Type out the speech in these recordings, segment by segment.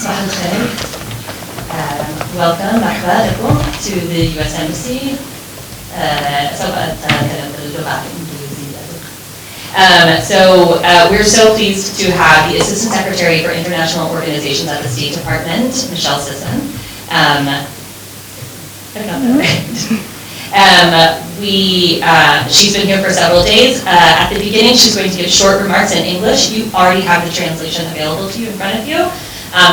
صباح الخير. Welcome, مرحبا لكم to the U.S. Embassy. سوف أتكلم باللغة الإنجليزية. So we're so pleased to have the Assistant Secretary for International Organizations at the State Department, Michelle Sisson. She's been here for several days. At the beginning, she's going to give short remarks in English. You already have the translation available to you in front of you.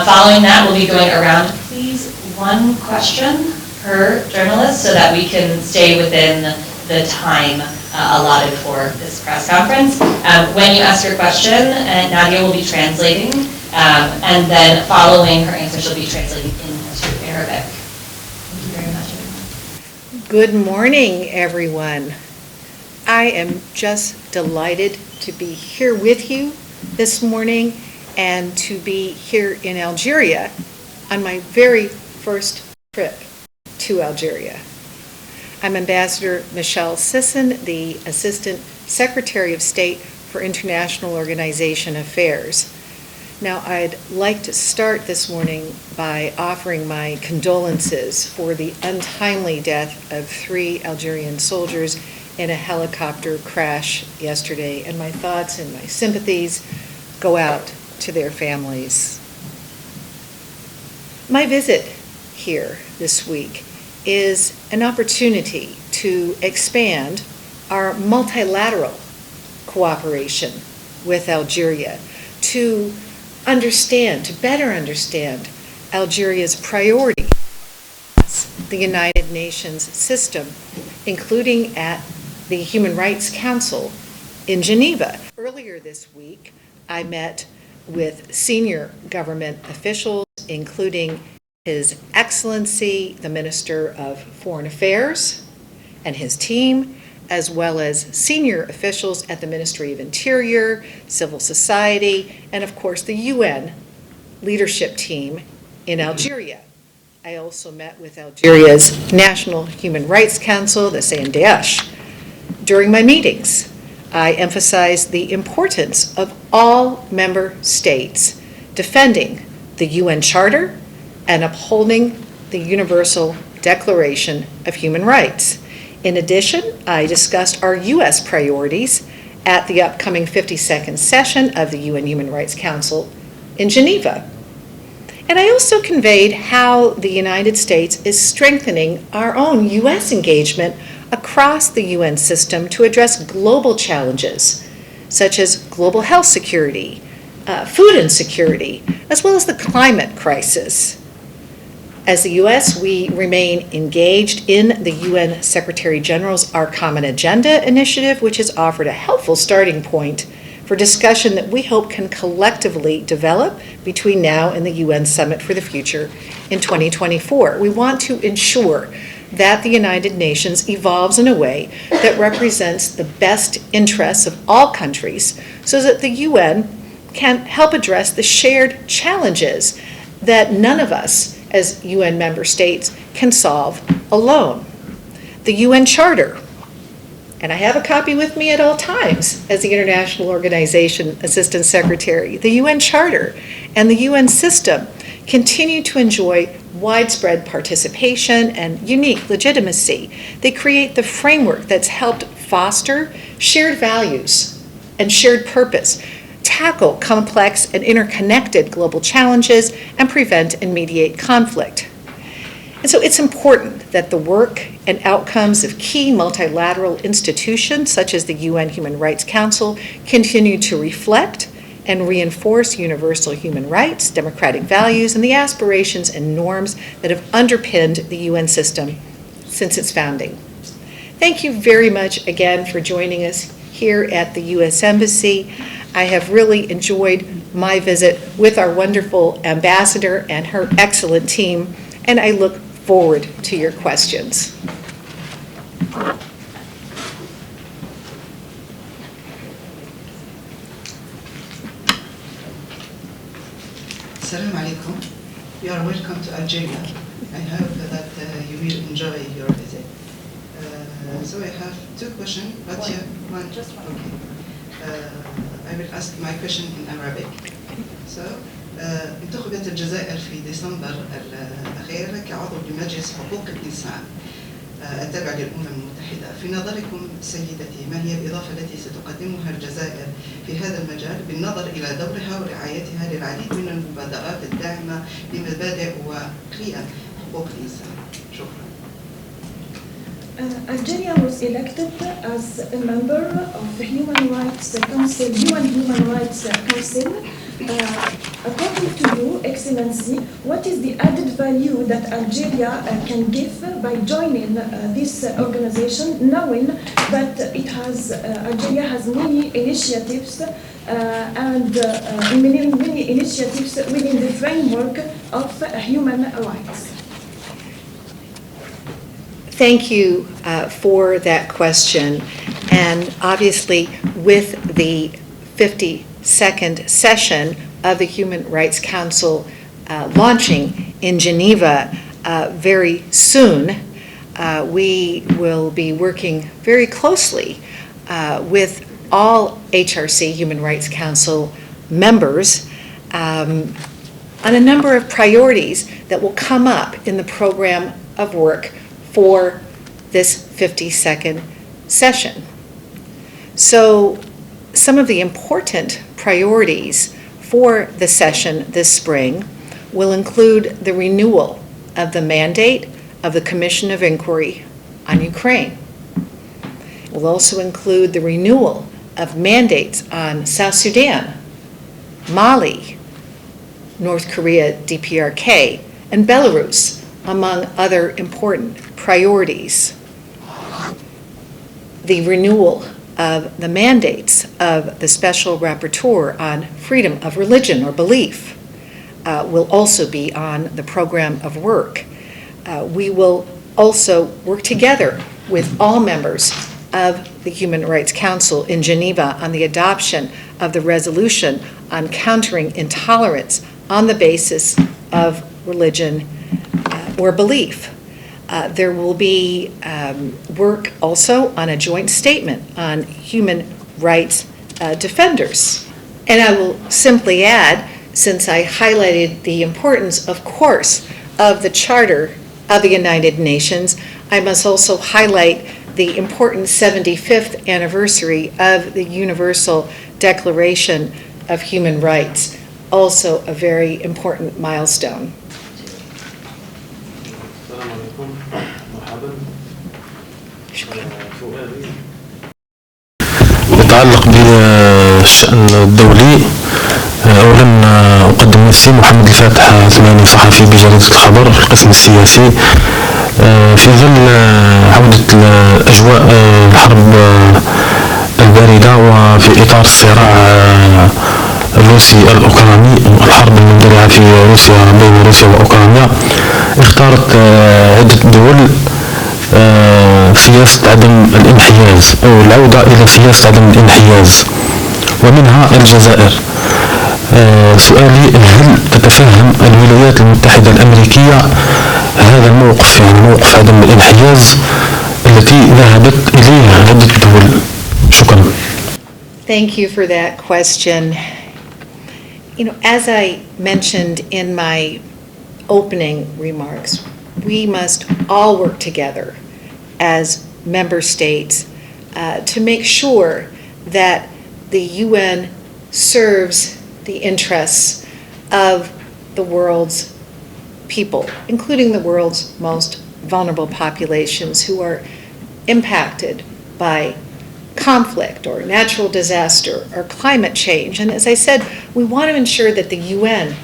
Following that, we'll be going around. Please, one question per journalist so that we can stay within the time allotted for this press conference. When you ask your question, Nadia will be translating, and then following her answer, she'll be translating into Arabic. Thank you very much, everyone. Good morning, everyone. I am just delighted to be here with you this morning and to be here in Algeria on my very first trip to Algeria. I'm Ambassador Michelle Sisson, the Assistant Secretary of State for International Organization Affairs. Now, I'd like to start this morning by offering my condolences for the untimely death of 3 Algerian soldiers in a helicopter crash yesterday, and my thoughts and my sympathies go out to their families. My visit here this week is an opportunity to expand our multilateral cooperation with Algeria, to better understand Algeria's priority, the United Nations system, including at the Human Rights Council in Geneva. Earlier this week, I met with senior government officials, including His Excellency, the Minister of Foreign Affairs and his team, as well as senior officials at the Ministry of Interior, civil society, and of course the UN leadership team in Algeria. I also met with Algeria's National Human Rights Council, the CNDH. During my meetings, I emphasized the importance of all member states defending the UN Charter and upholding the Universal Declaration of Human Rights. In addition, I discussed our U.S. priorities at the upcoming 52nd session of the UN Human Rights Council in Geneva. And I also conveyed how the United States is strengthening our own U.S. engagement across the UN system to address global challenges, such as global health security, food insecurity, as well as the climate crisis. As the U.S., we remain engaged in the UN Secretary General's Our Common Agenda initiative, which has offered a helpful starting point for discussion that we hope can collectively develop between now and the UN Summit for the Future in 2024. We want to ensure that the United Nations evolves in a way that represents the best interests of all countries so that the UN can help address the shared challenges that none of us as UN member states can solve alone. The UN Charter, and I have a copy with me at all times as the International Organization Assistant Secretary, the UN Charter and the UN system continue to enjoy widespread participation and unique legitimacy. They create the framework that's helped foster shared values and shared purpose, tackle complex and interconnected global challenges, and prevent and mediate conflict. And so it's important that the work and outcomes of key multilateral institutions such as the UN Human Rights Council continue to reflect and reinforce universal human rights, democratic values, and the aspirations and norms that have underpinned the UN system since its founding. Thank you very much again for joining us here at the U.S. Embassy. I have really enjoyed my visit with our wonderful ambassador and her excellent team, and I look forward to your questions. Assalamu alaikum. You are welcome to Algeria. I hope that you will enjoy your visit. So I have 2 questions, but one. Just one. Okay. I will ask my question in Arabic. So انتخبت الجزائر في ديسمبر الأخير كعضو بمجلس حقوق الإنسان التابع للأمم المتحدة. في نظركم سيدتي، ما هي الإضافة التي ستقدمها الجزائر في هذا المجال بالنظر إلى دورها ورعايتها للعديد من المبادرات الداعمة لمبادئ وقيم حقوق الإنسان؟ شكرا. Algeria was elected as a member of the Human Rights Council, UN Human Rights Council. According to you, Excellency, what is the added value that Algeria can give by joining this organization, knowing that Algeria has many initiatives and many initiatives within the framework of human rights? Thank you for that question. And obviously, with the 52nd session of the Human Rights Council launching in Geneva very soon, we will be working very closely with all HRC, Human Rights Council members, on a number of priorities that will come up in the program of work for this 52nd session. So some of the important priorities for the session this spring will include the renewal of the mandate of the Commission of Inquiry on Ukraine. It will also include the renewal of mandates on South Sudan, Mali, North Korea, DPRK, and Belarus, among other important priorities. The renewal of the mandates of the Special Rapporteur on freedom of religion or belief will also be on the program of work. We will also work together with all members of the Human Rights Council in Geneva on the adoption of the resolution on countering intolerance on the basis of religion or belief. There will be work also on a joint statement on human rights defenders. And I will simply add, since I highlighted the importance, of course, of the Charter of the United Nations, I must also highlight the important 75th anniversary of the Universal Declaration of Human Rights, also a very important milestone. يتعلق بالشأن الدولي. أولا أقدم نفسي محمد الفاتح عثماني، صحفي بجريدة الخبر القسم السياسي. في ظل عودة أجواء الحرب الباردة وفي إطار الصراع الروسي الأوكراني، الحرب المندلعة في روسيا بين روسيا وأوكرانيا، اختارت عدة دول سياسة عدم الانحياز أو العودة إلى سياسة عدم الانحياز، ومنها الجزائر. سؤالي: هل تتفهم الولايات المتحدة الأمريكية هذا الموقف، يعني موقف عدم الانحياز التي ذهبت إليه عدة دول؟ شكرا. Thank you for that question. You know, as I mentioned in my opening remarks, we must all work together as member states to make sure that the UN serves the interests of the world's people, including the world's most vulnerable populations who are impacted by conflict or natural disaster or climate change. And as I said, we want to ensure that the UN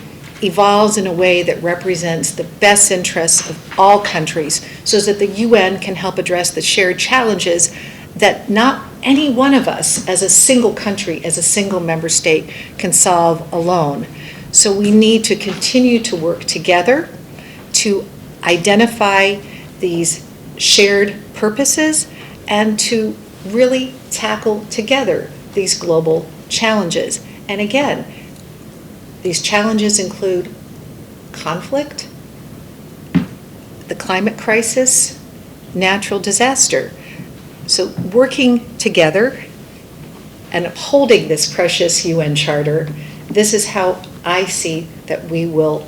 evolves in a way that represents the best interests of all countries so that the UN can help address the shared challenges that not any one of us as a single country, as a single member state, can solve alone. So we need to continue to work together to identify these shared purposes and to really tackle together these global challenges. And again, these challenges include conflict, the climate crisis, natural disaster. So working together and upholding this precious UN Charter, this is how I see that we will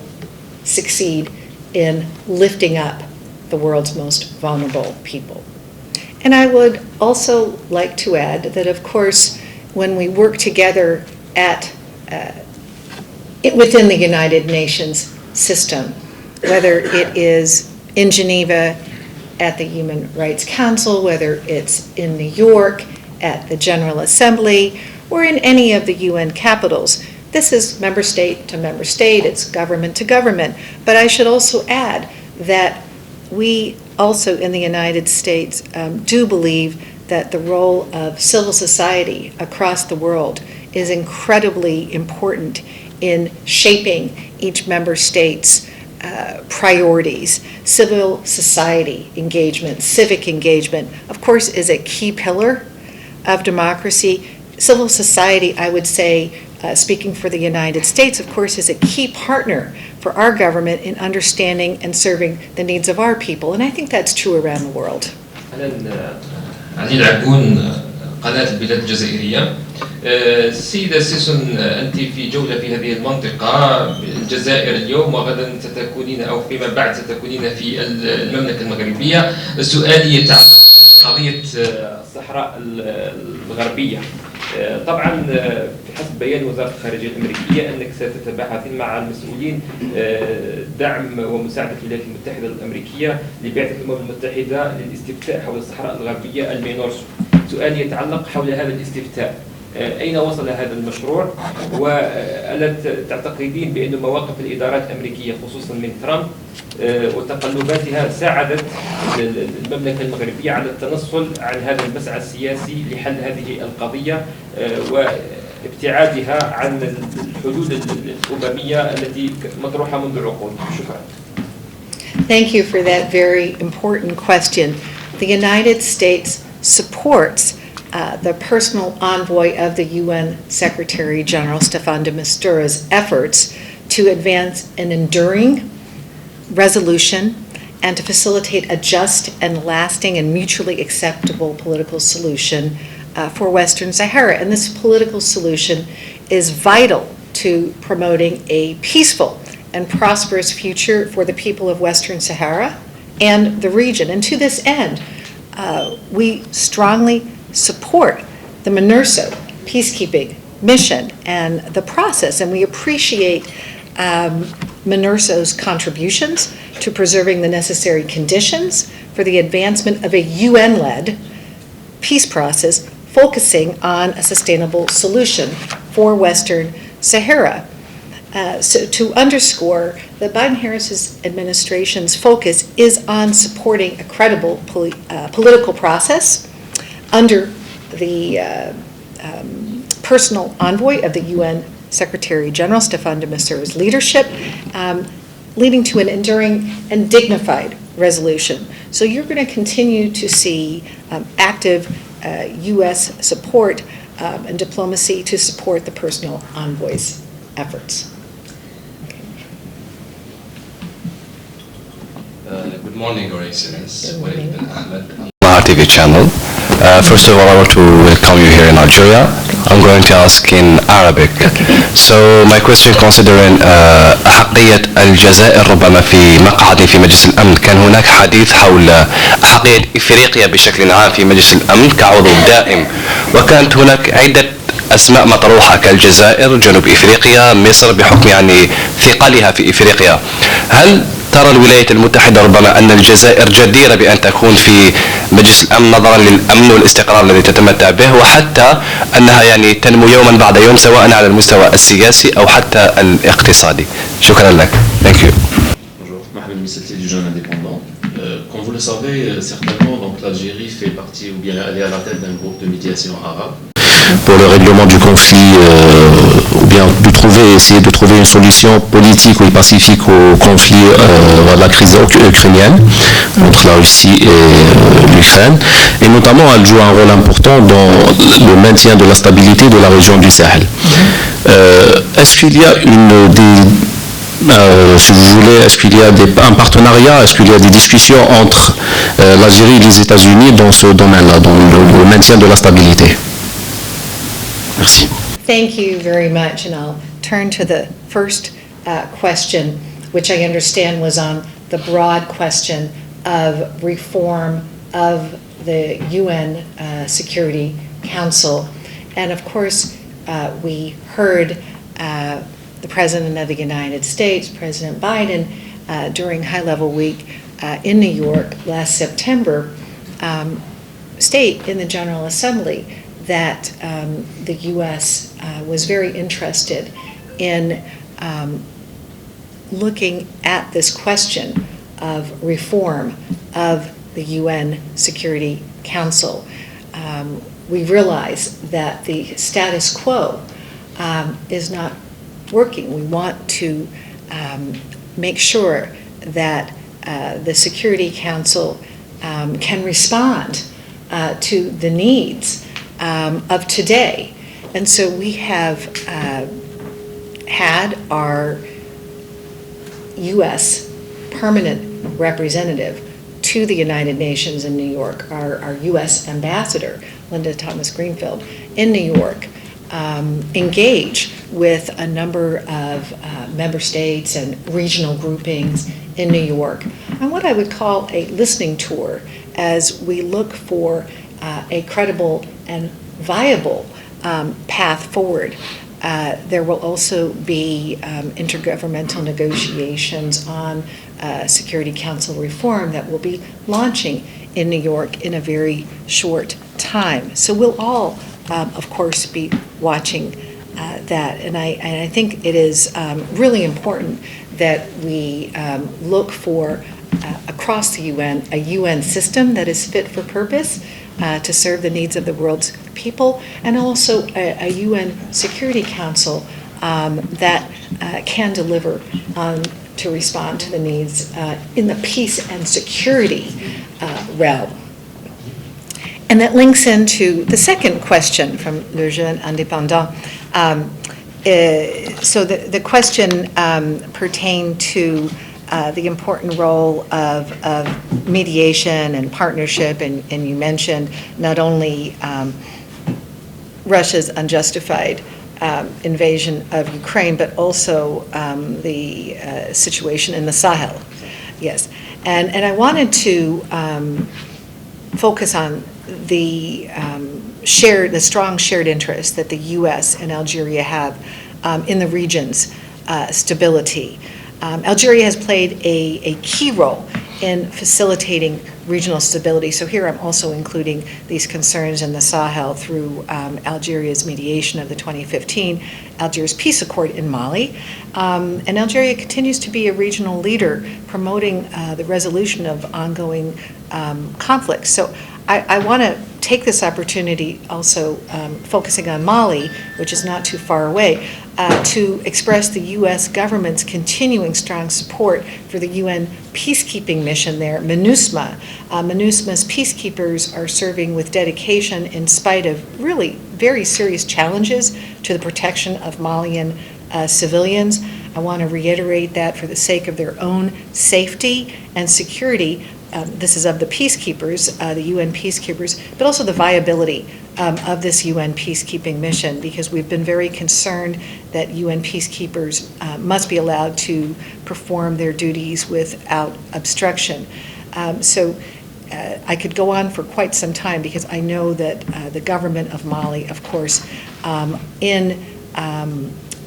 succeed in lifting up the world's most vulnerable people. And I would also like to add that, of course, when we work together within the United Nations system, whether it is in Geneva at the Human Rights Council, whether it's in New York at the General Assembly, or in any of the UN capitals, this is member state to member state, it's government to government. But I should also add that we also in the United States do believe that the role of civil society across the world is incredibly important in shaping each member state's priorities. Civil society engagement, civic engagement, of course, is a key pillar of democracy. Civil society, I would say, speaking for the United States, of course, is a key partner for our government in understanding and serving the needs of our people, and I think that's true around the world. عديد عقون قناة البلاد الجزائرية. السيدة سيسون، أنت في جولة في هذه المنطقة، الجزائر اليوم وغدا ستكونين أو فيما بعد ستكونين في المملكة المغربية. سؤالي يتعلق بقضية الصحراء الغربية. طبعا بحسب بيان وزارة الخارجية الأمريكية أنك ستتباحثين مع المسؤولين دعم ومساعدة الولايات المتحدة الأمريكية لبعثة الأمم المتحدة للاستفتاء حول الصحراء الغربية المينورسو. سؤالي يتعلق حول هذا الاستفتاء، أين وصل هذا المشروع؟ وألا تعتقدين بأن مواقف الإدارات الأمريكية خصوصا من ترامب وتقلباتها ساعدت المملكة المغربية على التنصل عن هذا المسعى السياسي لحل هذه القضية وابتعادها عن الحلول الأممية التي مطروحة منذ عقود؟ شكرا. Thank you for that very important question. The United States supports the personal envoy of the UN Secretary General, Staffan de Mistura's efforts to advance an enduring resolution and to facilitate a just and lasting and mutually acceptable political solution for Western Sahara. And this political solution is vital to promoting a peaceful and prosperous future for the people of Western Sahara and the region. And to this end, we strongly support the MINURSO peacekeeping mission and the process, and we appreciate MINURSO's contributions to preserving the necessary conditions for the advancement of a UN-led peace process focusing on a sustainable solution for Western Sahara. So to underscore, the Biden-Harris administration's focus is on supporting a credible political process under the personal envoy of the UN Secretary General, Staffan de Mistura's leadership, leading to an enduring and dignified resolution. So you're going to continue to see active U.S. support and diplomacy to support the personal envoy's efforts. Good morning, Your Excellency. Good morning. TV channel. First of all, I want to welcome you here in Algeria. I'm going to ask in Arabic. So my question considering أحقية الجزائر ربما في مقعد في مجلس الأمن، كان هناك حديث حول أحقية إفريقيا بشكل عام في مجلس الأمن كعضو دائم، وكانت هناك عدة أسماء مطروحة كالجزائر، جنوب إفريقيا، مصر بحكم يعني ثقلها في إفريقيا. هل ترى الولايات المتحدة ربما أن الجزائر جديرة بأن تكون في مجلس الأمن نظرا للأمن والاستقرار الذي تتمتع به، وحتى أنها يعني تنمو يوما بعد يوم سواء على المستوى السياسي أو حتى الاقتصادي؟ شكرا لك. Thank you. Bonjour, Mohamed Misselti du Jeune Indépendant. Comme vous le savez, certainement, donc l'Algérie fait partie, ou bien elle est à la tête d'un groupe de médiation arabe. Pour le règlement du conflit, ou bien essayer de trouver une solution politique ou pacifique au conflit, la crise ukrainienne entre la Russie et l'Ukraine, et notamment elle joue un rôle important dans le maintien de la stabilité de la région du Sahel. Est-ce qu'il y a si vous voulez, est-ce qu'il y a un partenariat, est-ce qu'il y a des discussions entre l'Algérie et les États-Unis dans ce domaine-là, dans le maintien de la stabilité? Merci. Thank you very much, and I'll turn to the first question, which I understand was on the broad question of reform of the UN Security Council. And of course, we heard the President of the United States, President Biden, during High-Level Week in New York last September, state in the General Assembly that the U.S. Was very interested in looking at this question of reform of the UN Security Council. We realize that the status quo is not working. We want to make sure that the Security Council can respond to the needs of today. And so we have had our U.S. permanent representative to the United Nations in New York, our U.S. ambassador, Linda Thomas Greenfield, in New York, engage with a number of member states and regional groupings in New York on what I would call a listening tour as we look for a credible and viable path forward. There will also be intergovernmental negotiations on Security Council reform that will be launching in New York in a very short time. So we'll all, of course, be watching that. And I think it is really important that we look for, across the UN, a UN system that is fit for purpose to serve the needs of the world's people, and also a UN Security Council that can deliver to respond to the needs in the peace and security realm. And that links into the second question from Le Jeune Indépendant. So the question pertained to the important role of mediation and partnership, and you mentioned not only Russia's unjustified invasion of Ukraine, but also the situation in the Sahel. Yes, and I wanted to focus on the strong shared interest that the U.S. and Algeria have in the region's stability. Algeria has played a key role in facilitating regional stability. So here I'm also including these concerns in the Sahel through Algeria's mediation of the 2015 Algiers Peace Accord in Mali. And Algeria continues to be a regional leader promoting the resolution of ongoing conflicts. So I want to take this opportunity also focusing on Mali, which is not too far away, to express the U.S. government's continuing strong support for the UN peacekeeping mission there, MINUSMA. MINUSMA's peacekeepers are serving with dedication in spite of really very serious challenges to the protection of Malian civilians. I want to reiterate that for the sake of their own safety and security, this is of the peacekeepers, the UN peacekeepers, but also the viability of this UN peacekeeping mission, because we've been very concerned that UN peacekeepers must be allowed to perform their duties without obstruction. So I could go on for quite some time, because I know that the government of Mali, of course, in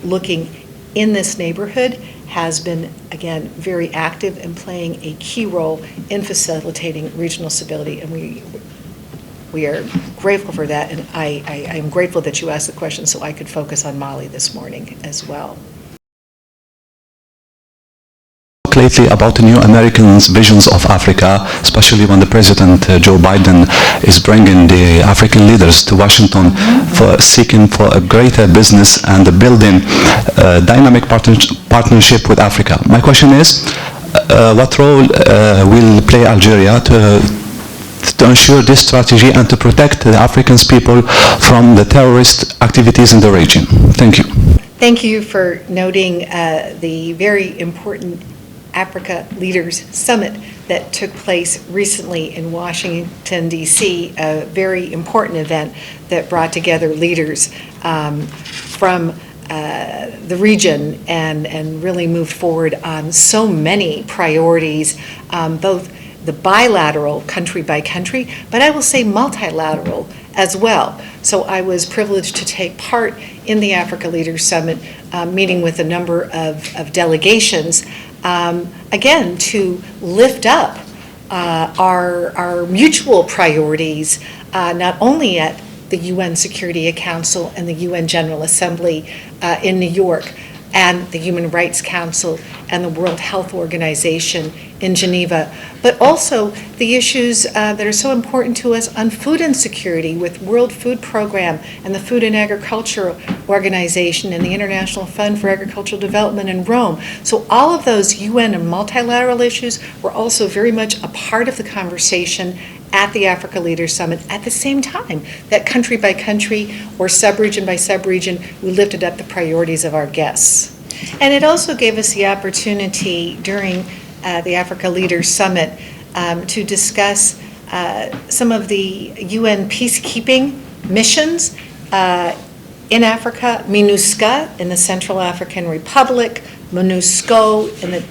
looking in this neighborhood, has been, again, very active in playing a key role in facilitating regional stability, and we are grateful for that, and I am grateful that you asked the question so I could focus on Mali this morning as well. Lately about the new Americans' visions of Africa, especially when the President Joe Biden is bringing the African leaders to Washington for seeking for a greater business and building dynamic partnership with Africa. My question is, what role will play Algeria to ensure this strategy and to protect the African people from the terrorist activities in the region? Thank you. Thank you for noting the very important Africa Leaders Summit that took place recently in Washington, D.C., a very important event that brought together leaders from the region and really moved forward on so many priorities, both the bilateral, country by country, but I will say multilateral as well. So I was privileged to take part in the Africa Leaders Summit, meeting with a number of delegations, again, to lift up our mutual priorities, not only at the UN Security Council and the UN General Assembly in New York, and the Human Rights Council and the World Health Organization in Geneva, but also the issues that are so important to us on food insecurity with World Food Program and the Food and Agriculture Organization and the International Fund for Agricultural Development in Rome. So all of those UN and multilateral issues were also very much a part of the conversation at the Africa Leaders Summit at the same time that country by country or sub-region by sub-region, we lifted up the priorities of our guests. And it also gave us the opportunity during the Africa Leaders Summit to discuss some of the UN peacekeeping missions in Africa, MINUSCA in the Central African Republic, MONUSCO in the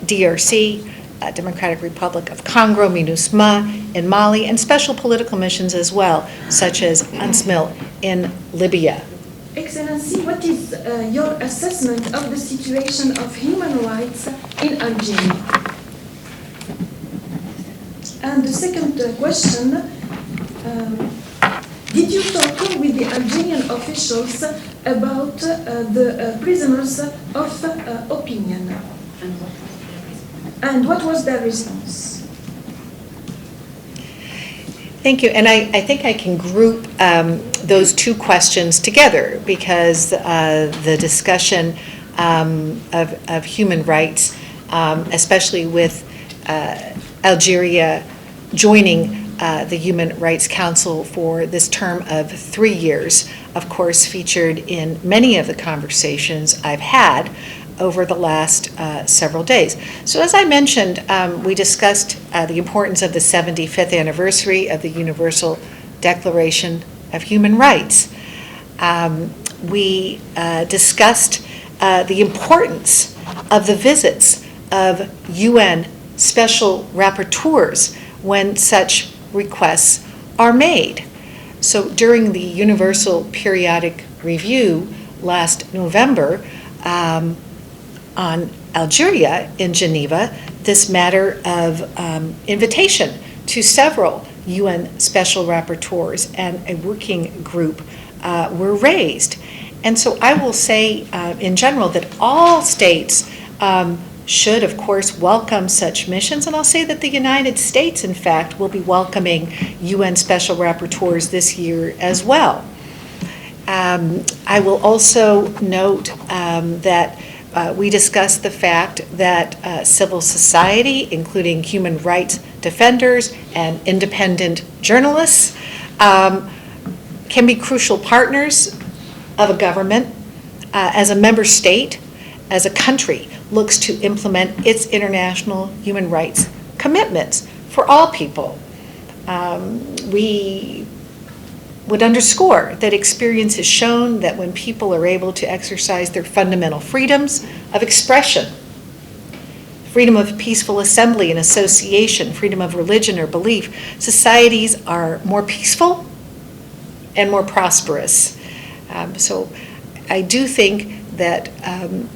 DRC, Democratic Republic of Congo, MINUSMA in Mali, and special political missions as well, such as UNSMIL in Libya. Excellency, what is your assessment of the situation of human rights in Algeria? And the second question, did you talk with the Algerian officials about the prisoners of opinion? And what was their response? Thank you. And I think I can group those two questions together because the discussion of human rights, especially with Algeria joining the Human Rights Council for this term of 3 years, of course, featured in many of the conversations I've had over the last several days. So as I mentioned, we discussed the importance of the 75th anniversary of the Universal Declaration of Human Rights. We discussed the importance of the visits of UN special rapporteurs when such requests are made. So during the Universal Periodic Review last November, on Algeria in Geneva, this matter of invitation to several UN special rapporteurs and a working group were raised. And so I will say in general that all states should, of course, welcome such missions. And I'll say that the United States, in fact, will be welcoming UN special rapporteurs this year as well. I will also note that we discussed the fact that civil society, including human rights defenders and independent journalists, can be crucial partners of a government as a member state, as a country looks to implement its international human rights commitments for all people. We would underscore that experience has shown that when people are able to exercise their fundamental freedoms of expression, freedom of peaceful assembly and association, freedom of religion or belief, societies are more peaceful and more prosperous. So I do think that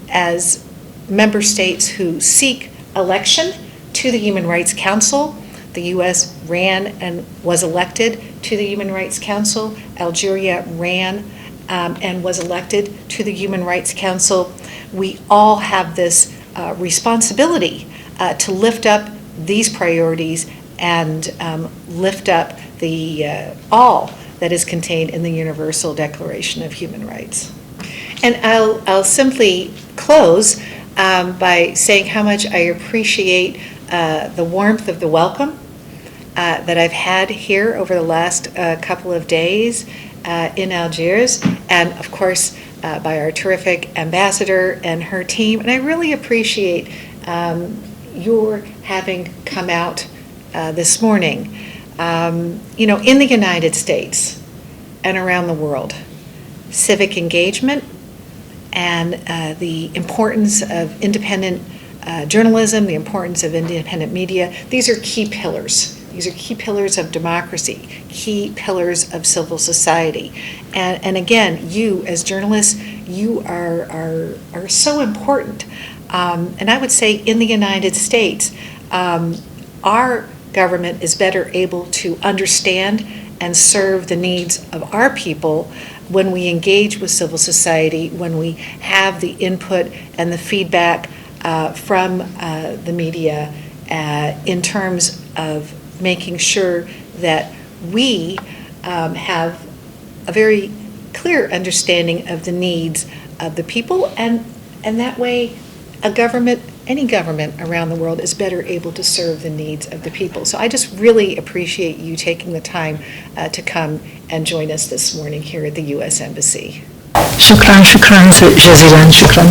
as member states who seek election to the Human Rights Council, the U.S. ran and was elected to the Human Rights Council. Algeria ran and was elected to the Human Rights Council. We all have this responsibility to lift up these priorities and lift up the all that is contained in the Universal Declaration of Human Rights. And I'll simply close by saying how much I appreciate the warmth of the welcome that I've had here over the last couple of days in Algiers, and of course by our terrific ambassador and her team. And I really appreciate your having come out this morning. In the United States and around the world, civic engagement and the importance of independent journalism, the importance of independent media. These are key pillars. These are key pillars of democracy, key pillars of civil society. And again, you as journalists, you are so important. And I would say in the United States, our government is better able to understand and serve the needs of our people when we engage with civil society, when we have the input and the feedback from the media in terms of making sure that we have a very clear understanding of the needs of the people, and that way a government, any government around the world is better able to serve the needs of the people. So I just really appreciate you taking the time to come and join us this morning here at the U.S. Embassy. شكرا جزيلا شكرا.